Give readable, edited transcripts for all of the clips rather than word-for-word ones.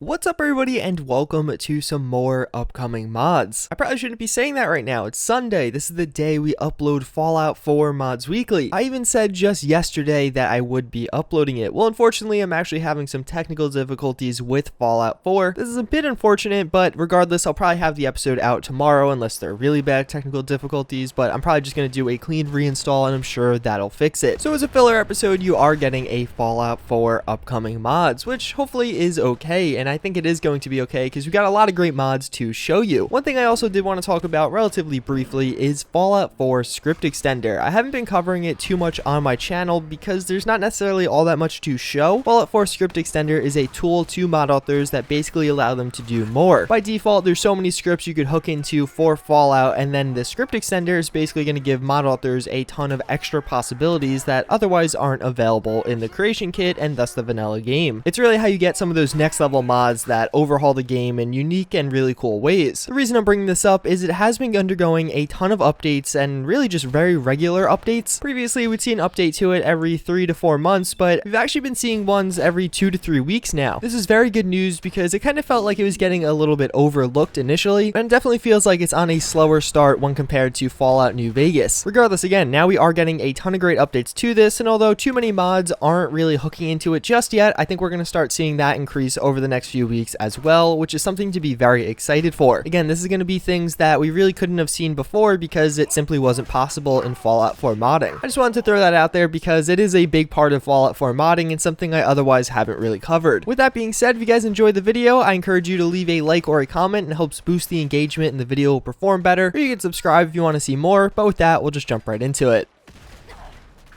What's up everybody and welcome to some more upcoming mods. I probably shouldn't be saying that right now. It's Sunday. This is the day we upload Fallout 4 mods weekly. I even said just yesterday that I would be uploading it. Well, unfortunately, I'm actually having some technical difficulties with Fallout 4. This is a bit unfortunate, but regardless, I'll probably have the episode out tomorrow unless they're really bad technical difficulties, but I'm probably just going to do a clean reinstall and I'm sure that'll fix it. So as a filler episode, you are getting a Fallout 4 upcoming mods, which hopefully is okay, and I think it is going to be okay because we got a lot of great mods to show you. One thing I also did want to talk about relatively briefly is Fallout 4 script extender. I haven't been covering it too much on my channel because there's not necessarily all that much to show. Fallout 4 script extender is a tool to mod authors that basically allow them to do more. By default, there's so many scripts you could hook into for Fallout, and then the script extender is basically going to give mod authors a ton of extra possibilities that otherwise aren't available in the creation kit and thus the vanilla game. It's really how you get some of those next level mods that overhaul the game in unique and really cool ways. The reason I'm bringing this up is it has been undergoing a ton of updates and really just very regular updates. Previously, we'd see an update to it every 3 to 4 months, but we've actually been seeing ones every 2 to 3 weeks now. This is very good news because it kind of felt like it was getting a little bit overlooked initially, and it definitely feels like it's on a slower start when compared to Fallout New Vegas. Regardless, again, now we are getting a ton of great updates to this, and although too many mods aren't really hooking into it just yet, I think we're going to start seeing that increase over the next few weeks as well, which is something to be very excited for. Again, this is going to be things that we really couldn't have seen before because it simply wasn't possible in Fallout 4 modding. I just wanted to throw that out there because it is a big part of Fallout 4 modding and something I otherwise haven't really covered. With that being said, if you guys enjoyed the video, I encourage you to leave a like or a comment. It helps boost the engagement and the video will perform better, or you can subscribe if you want to see more, but with that, we'll just jump right into it.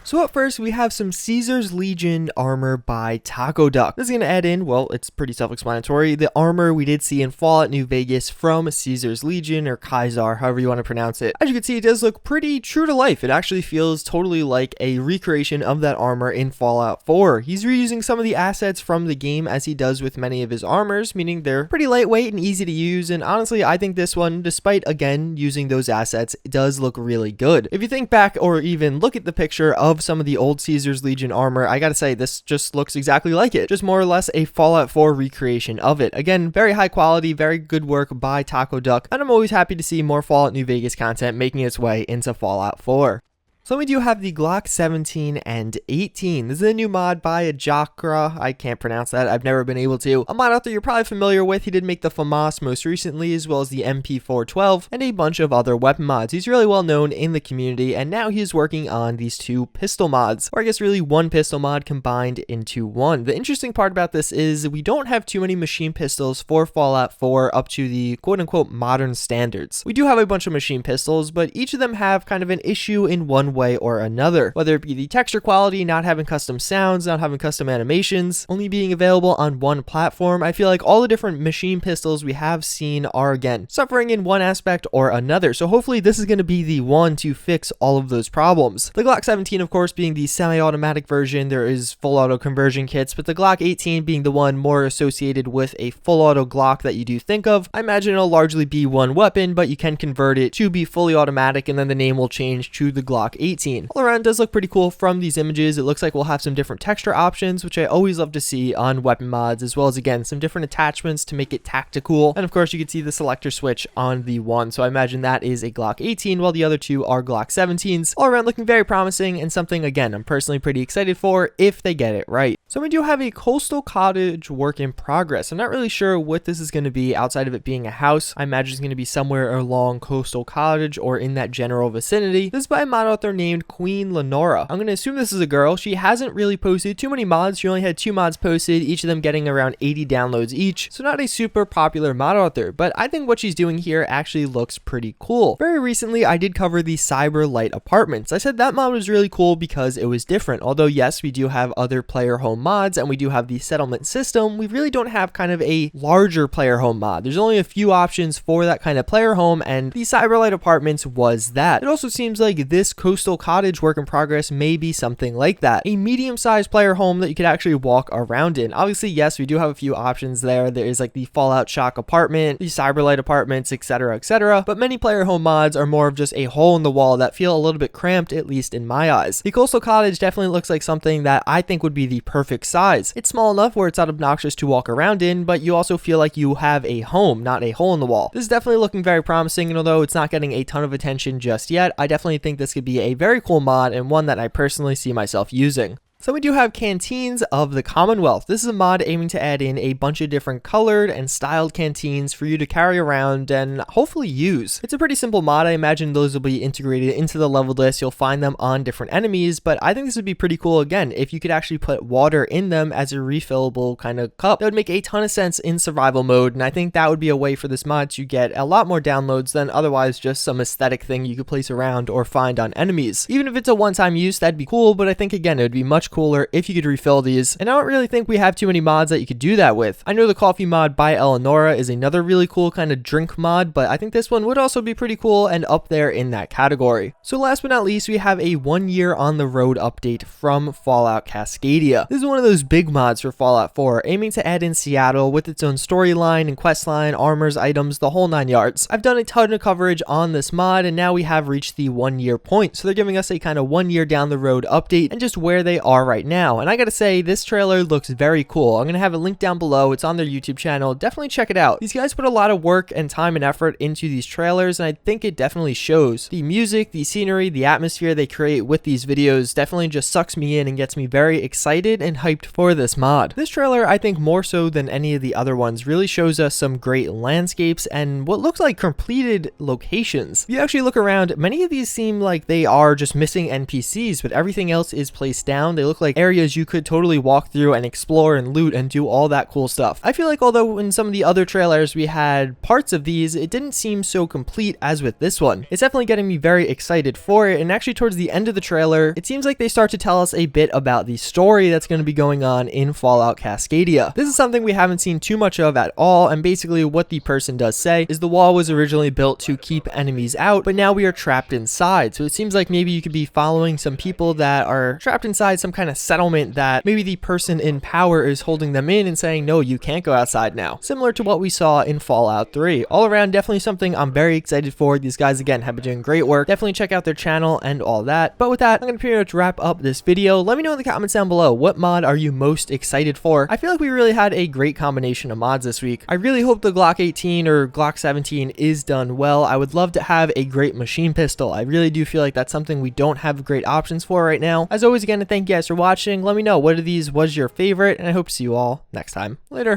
So up first, we have some Caesar's Legion armor by Taco Duck. This is going to add in, well, it's pretty self-explanatory, the armor we did see in Fallout New Vegas from Caesar's Legion, or Kaiser, however you want to pronounce it. As you can see, it does look pretty true to life. It actually feels totally like a recreation of that armor in Fallout 4. He's reusing some of the assets from the game as he does with many of his armors, meaning they're pretty lightweight and easy to use, and honestly, I think this one, despite again using those assets, does look really good. If you think back or even look at the picture of some of the old Caesar's Legion armor, I gotta say this just looks exactly like it, just more or less a Fallout 4 recreation of it. Again, very high quality, very good work by Taco Duck, and I'm always happy to see more Fallout New Vegas content making its way into Fallout 4. So we do have the Glock 17 and 18. This is a new mod by Jakra. I can't pronounce that. I've never been able to. A mod author you're probably familiar with. He did make the FAMAS most recently, as well as the MP412, and a bunch of other weapon mods. He's really well known in the community, and now he's working on these 2 pistol mods, or I guess really 1 pistol mod combined into 1. The interesting part about this is we don't have too many machine pistols for Fallout 4 up to the quote-unquote modern standards. We do have a bunch of machine pistols, but each of them have kind of an issue in one way or another, whether it be the texture quality, not having custom sounds, not having custom animations, only being available on one platform. I feel like all the different machine pistols we have seen are again suffering in one aspect or another, so hopefully this is going to be the one to fix all of those problems. The Glock 17 of course being the semi-automatic version, there is full auto conversion kits, but the Glock 18 being the one more associated with a full auto Glock that you do think of. I imagine it'll largely be one weapon, but you can convert it to be fully automatic and then the name will change to the Glock 18. All around, it does look pretty cool from these images. It looks like we'll have some different texture options, which I always love to see on weapon mods, as well as again some different attachments to make it tactical. And of course you can see the selector switch on the one, so I imagine that is a Glock 18 while the other 2 are Glock 17s. All around looking very promising and something again I'm personally pretty excited for if they get it right. So we do have a coastal cottage work in progress. I'm not really sure what this is going to be outside of it being a house. I imagine it's going to be somewhere along coastal cottage or in that general vicinity. This is by a mod author named Queen Lenora. I'm going to assume this is a girl. She hasn't really posted too many mods. She only had 2 mods posted, each of them getting around 80 downloads each. So not a super popular mod author, but I think what she's doing here actually looks pretty cool. Very recently, I did cover the Cyber Light Apartments. I said that mod was really cool because it was different. Although yes, we do have other player home mods and we do have the settlement system, we really don't have kind of a larger player home mod. There's only a few options for that kind of player home, and the Cyber Light Apartments was that. It also seems like this coastal coastal cottage work in progress, maybe something like that. A medium-sized player home that you could actually walk around in. Obviously, yes, we do have a few options there. There is like the Fallout Shock apartment, the Cyberlight apartments, etc., etc. But many player home mods are more of just a hole in the wall that feel a little bit cramped, at least in my eyes. The coastal cottage definitely looks like something that I think would be the perfect size. It's small enough where it's not obnoxious to walk around in, but you also feel like you have a home, not a hole in the wall. This is definitely looking very promising, and although it's not getting a ton of attention just yet, I definitely think this could be a very cool mod and one that I personally see myself using. So we do have Canteens of the Commonwealth. This is a mod aiming to add in a bunch of different colored and styled canteens for you to carry around and hopefully use. It's a pretty simple mod. I imagine those will be integrated into the level list. You'll find them on different enemies, but I think this would be pretty cool again if you could actually put water in them as a refillable kind of cup. That would make a ton of sense in survival mode, and I think that would be a way for this mod to get a lot more downloads than otherwise just some aesthetic thing you could place around or find on enemies. Even if it's a one-time use, that'd be cool, but I think again it would be much cooler if you could refill these, and I don't really think we have too many mods that you could do that with. I know the coffee mod by Eleonora is another really cool kind of drink mod, but I think this one would also be pretty cool and up there in that category. So last but not least, we have a 1 year on the road update from Fallout Cascadia. This is one of those big mods for Fallout 4, aiming to add in Seattle with its own storyline and questline, armors, items, the whole 9 yards. I've done a ton of coverage on this mod, and now we have reached the 1 year point, so they're giving us a kind of 1 year down the road update and just where they are right now. And I gotta say, this trailer looks very cool. I'm gonna have a link down below. It's on their YouTube channel. Definitely check it out. These guys put a lot of work and time and effort into these trailers, and I think it definitely shows. The music, the scenery, the atmosphere they create with these videos definitely just sucks me in and gets me very excited and hyped for this mod. This trailer, I think more so than any of the other ones, really shows us some great landscapes and what looks like completed locations. If you actually look around, many of these seem like they are just missing NPCs, but everything else is placed down. They look like areas you could totally walk through and explore and loot and do all that cool stuff. I feel like although in some of the other trailers we had parts of these, it didn't seem so complete as with this one. It's definitely getting me very excited for it, and actually towards the end of the trailer, it seems like they start to tell us a bit about the story that's going to be going on in Fallout Cascadia. This is something we haven't seen too much of at all, and basically what the person does say is the wall was originally built to keep enemies out, but now we are trapped inside. So it seems like maybe you could be following some people that are trapped inside some kind of settlement that maybe the person in power is holding them in and saying, no, you can't go outside now. Similar to what we saw in Fallout 3. All around, definitely something I'm very excited for. These guys, again, have been doing great work. Definitely check out their channel and all that. But with that, I'm going to pretty much wrap up this video. Let me know in the comments down below, what mod are you most excited for? I feel like we really had a great combination of mods this week. I really hope the Glock 18 or Glock 17 is done well. I would love to have a great machine pistol. I really do feel like that's something we don't have great options for right now. As always, again, thank you guys for watching. Let me know what of these was your favorite, and I hope to see you all next time. Later.